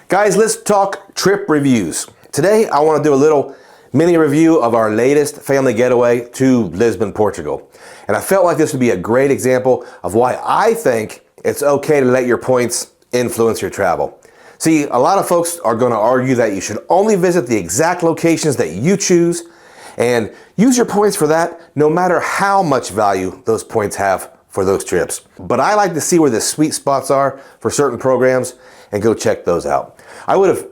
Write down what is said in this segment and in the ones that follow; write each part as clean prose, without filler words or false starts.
Guys, let's talk trip reviews. Today, I want to do a little mini review of our latest family getaway to Lisbon, Portugal. And I felt like this would be a great example of why I think it's okay to let your points influence your travel. See, a lot of folks are going to argue that you should only visit the exact locations that you choose and use your points for that no matter how much value those points have for those trips. But I like to see where the sweet spots are for certain programs and go check those out. I would have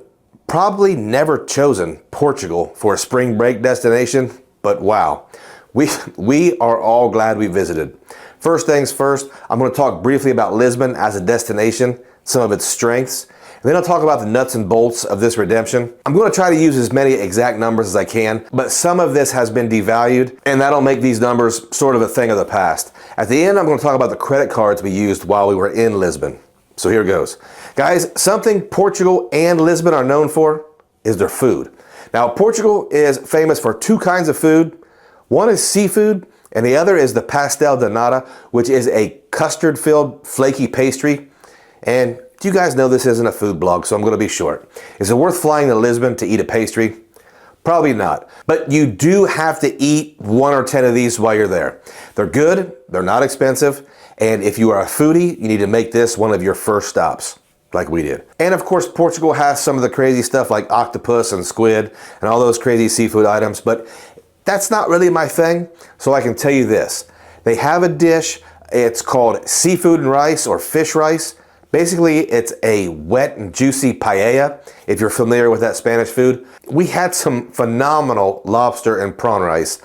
probably never chosen Portugal for a spring break destination, but wow, we are all glad we visited. First things first, I'm going to talk briefly about Lisbon as a destination, some of its strengths, and then I'll talk about the nuts and bolts of this redemption. I'm going to try to use as many exact numbers as I can, but some of this has been devalued, and that'll make these numbers sort of a thing of the past. At the end, I'm going to talk about the credit cards we used while we were in Lisbon. So here goes. Guys, something Portugal and Lisbon are known for is their food. Now, Portugal is famous for two kinds of food. One is seafood, and the other is the pastel de nata, which is a custard-filled flaky pastry. And you guys know this isn't a food blog, so I'm going to be short. Is it worth flying to Lisbon to eat a pastry? Probably not. But you do have to eat 1 or 10 of these while you're there. They're good, they're not expensive, and if you are a foodie, you need to make this one of your first stops, like we did. And of course, Portugal has some of the crazy stuff like octopus and squid and all those crazy seafood items, but that's not really my thing, so I can tell you this. They have a dish, it's called seafood and rice or fish rice. Basically, it's a wet and juicy paella, if you're familiar with that Spanish food. We had some phenomenal lobster and prawn rice.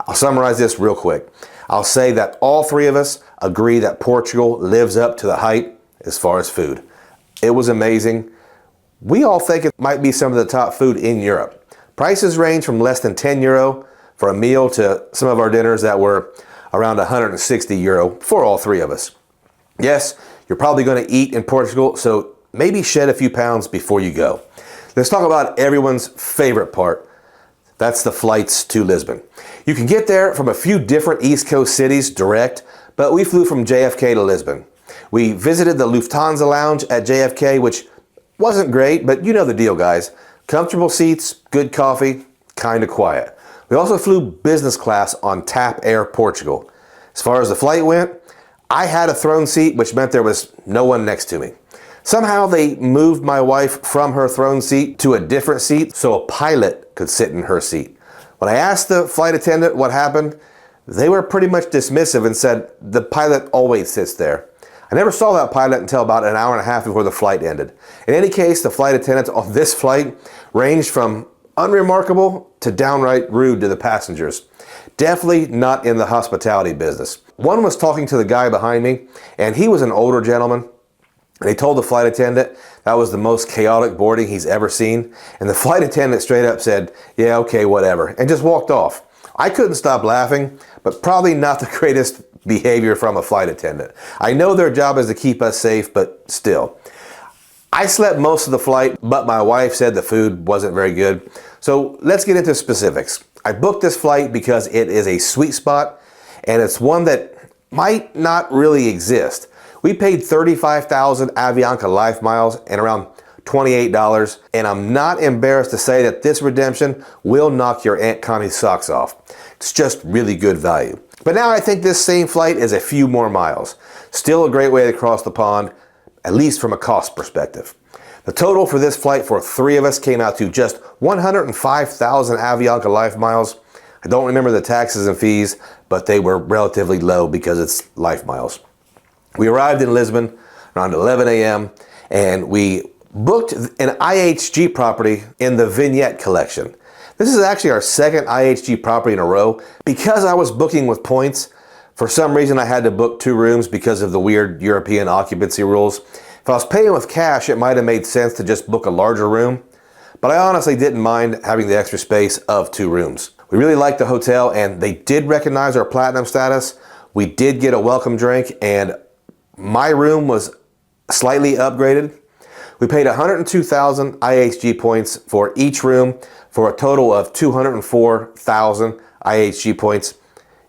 I'll summarize this real quick. I'll say that all three of us agree that Portugal lives up to the hype as far as food. It was amazing. We all think it might be some of the top food in Europe. Prices range from less than 10 euro for a meal to some of our dinners that were around 160 euro for all three of us. Yes, you're probably going to eat in Portugal, so maybe shed a few pounds before you go. Let's talk about everyone's favorite part. That's the flights to Lisbon. You can get there from a few different East Coast cities direct, but we flew from JFK to Lisbon. We visited the Lufthansa lounge at JFK, which wasn't great, but you know the deal, guys. Comfortable seats, good coffee, kind of quiet. We also flew business class on TAP Air Portugal. As far as the flight went, I had a throne seat, which meant there was no one next to me. Somehow they moved my wife from her throne seat to a different seat so a pilot could sit in her seat. When I asked the flight attendant what happened, they were pretty much dismissive and said the pilot always sits there. I never saw that pilot until about an hour and a half before the flight ended. In any case, the flight attendants on this flight ranged from unremarkable to downright rude to the passengers. Definitely not in the hospitality business. One was talking to the guy behind me, and he was an older gentleman. And he told the flight attendant that was the most chaotic boarding he's ever seen. And the flight attendant straight up said, yeah, okay, whatever, and just walked off. I couldn't stop laughing, but probably not the greatest behavior from a flight attendant. I know their job is to keep us safe, but still. I slept most of the flight, but my wife said the food wasn't very good. So let's get into specifics. I booked this flight because it is a sweet spot, and it's one that might not really exist. We paid 35,000 Avianca Life miles and around $28, and I'm not embarrassed to say that this redemption will knock your Aunt Connie's socks off. It's just really good value. But now I think this same flight is a few more miles. Still a great way to cross the pond, at least from a cost perspective. The total for this flight for three of us came out to just 105,000 Avianca Life miles. I don't remember the taxes and fees, but they were relatively low because it's Life miles. We arrived in Lisbon around 11 a.m. and we booked an IHG property in the Vignette collection. This is actually our second IHG property in a row. Because I was booking with points, for some reason I had to book 2 rooms because of the weird European occupancy rules. If I was paying with cash, it might have made sense to just book a larger room, but I honestly didn't mind having the extra space of 2 rooms. We really liked the hotel, and they did recognize our platinum status. We did get a welcome drink, and my room was slightly upgraded. We paid 102,000 IHG points for each room for a total of 204,000 IHG points.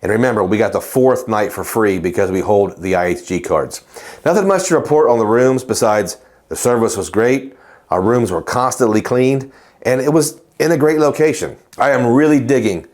And remember, we got the 4th night for free because we hold the IHG cards. Nothing much to report on the rooms besides the service was great, Our rooms were constantly cleaned, and it was in a great location. I am really digging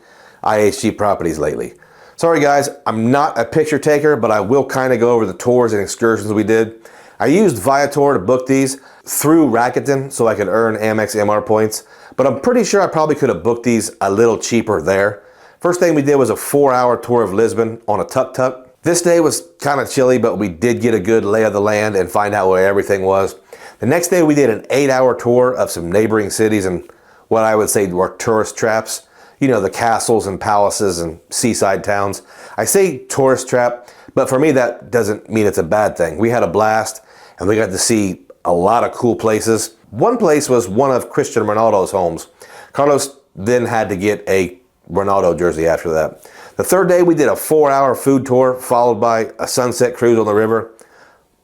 IHG properties lately. Sorry guys, I'm not a picture taker, but I will kind of go over the tours and excursions we did. I used Viator to book these through Rakuten so I could earn Amex MR points, but I'm pretty sure I probably could have booked these a little cheaper there. First thing we did was a 4-hour tour of Lisbon on a tuk-tuk. This day was kind of chilly, but we did get a good lay of the land and find out where everything was. The next day we did an 8-hour tour of some neighboring cities and what I would say were tourist traps. You know, the castles and palaces and seaside towns. I say tourist trap, but for me that doesn't mean it's a bad thing. We had a blast and we got to see a lot of cool places. One place was one of Cristiano Ronaldo's homes. Carlos then had to get a Ronaldo jersey after that. The third day we did a 4-hour food tour followed by a sunset cruise on the river.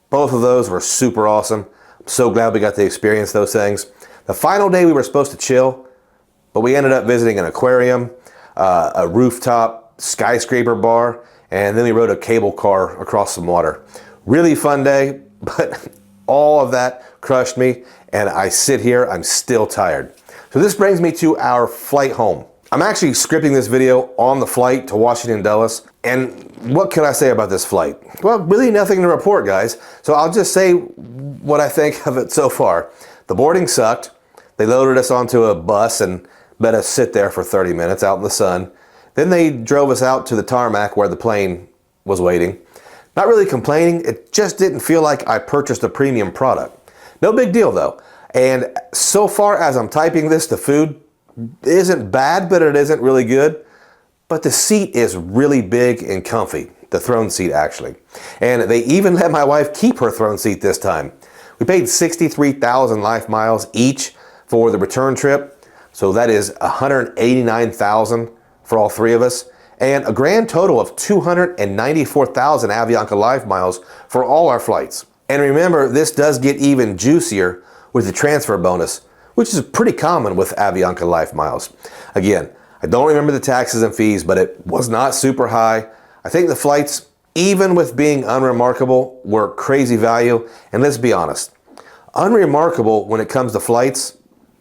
Both of those were super awesome. I'm so glad we got to experience those things. The final day we were supposed to chill, but we ended up visiting an aquarium, a rooftop skyscraper bar, and then we rode a cable car across some water. Really fun day, but all of that crushed me, and I sit here, I'm still tired. So this brings me to our flight home. I'm actually scripting this video on the flight to Washington Dulles, and what can I say about this flight? Well, really nothing to report, guys. So I'll just say what I think of it so far. The boarding sucked. They loaded us onto a bus and let us sit there for 30 minutes out in the sun. Then they drove us out to the tarmac where the plane was waiting. Not really complaining, it just didn't feel like I purchased a premium product. No big deal though. And so far as I'm typing this, the food isn't bad, but it isn't really good. But the seat is really big and comfy, the throne seat actually. And they even let my wife keep her throne seat this time. We paid 63,000 life miles each for the return trip. So that is 189,000 for all three of us, and a grand total of 294,000 Avianca Life miles for all our flights. And remember, this does get even juicier with the transfer bonus, which is pretty common with Avianca Life miles. Again, I don't remember the taxes and fees, but it was not super high. I think the flights, even with being unremarkable, were crazy value. And let's be honest, unremarkable when it comes to flights,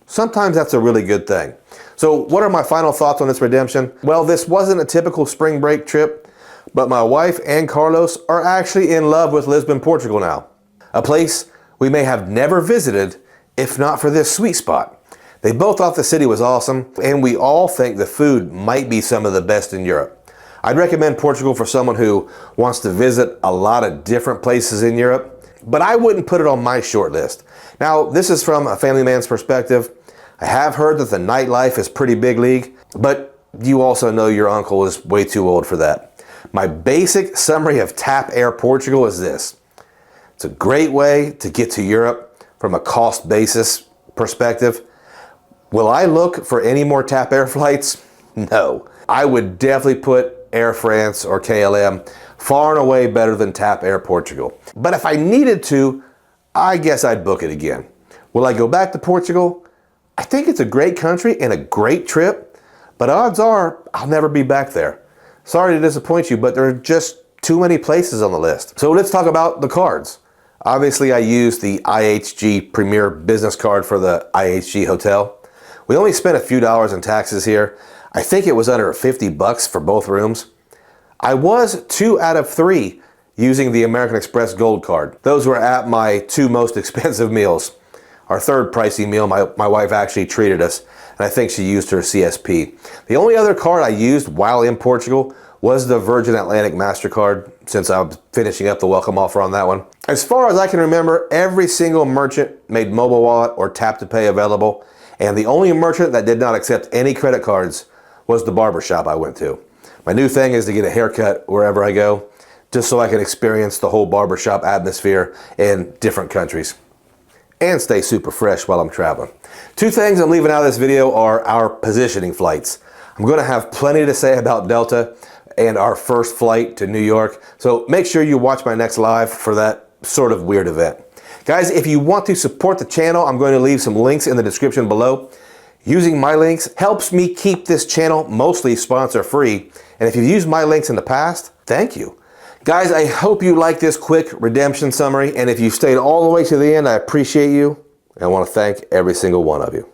sometimes that's a really good thing. So what are my final thoughts on this redemption? Well, this wasn't a typical spring break trip, but my wife and Carlos are actually in love with Lisbon, Portugal now. A place we may have never visited if not for this sweet spot. They both thought the city was awesome, and we all think the food might be some of the best in Europe. I'd recommend Portugal for someone who wants to visit a lot of different places in Europe, but I wouldn't put it on my short list. Now, this is from a family man's perspective. I have heard that the nightlife is pretty big league, but you also know your uncle is way too old for that. My basic summary of TAP Air Portugal is this. It's a great way to get to Europe from a cost basis perspective. Will I look for any more TAP Air flights? No. I would definitely put Air France or KLM far and away better than TAP Air Portugal. But if I needed to, I guess I'd book it again. Will I go back to Portugal? I think it's a great country and a great trip, but odds are I'll never be back there. Sorry to disappoint you, but there are just too many places on the list. So let's talk about the cards. Obviously, I used the IHG Premier Business Card for the IHG Hotel. We only spent a few dollars in taxes here. I think it was under $50 for both rooms. I was 2 out of 3 using the American Express Gold Card. Those were at my 2 most expensive meals. Our third pricey meal, my wife actually treated us, and I think she used her CSP. The only other card I used while in Portugal was the Virgin Atlantic MasterCard, since I was finishing up the welcome offer on that one. As far as I can remember, every single merchant made mobile wallet or tap to pay available, and the only merchant that did not accept any credit cards was the barber shop I went to. My new thing is to get a haircut wherever I go, just so I can experience the whole barbershop atmosphere in different countries and stay super fresh while I'm traveling. 2 things I'm leaving out of this video are our positioning flights. I'm gonna have plenty to say about Delta and our first flight to New York, so make sure you watch my next live for that sort of weird event. Guys, if you want to support the channel, I'm going to leave some links in the description below. Using my links helps me keep this channel mostly sponsor free, and if you've used my links in the past, thank you. Guys, I hope you like this quick redemption summary, and if you stayed all the way to the end, I appreciate you. And I want to thank every single one of you.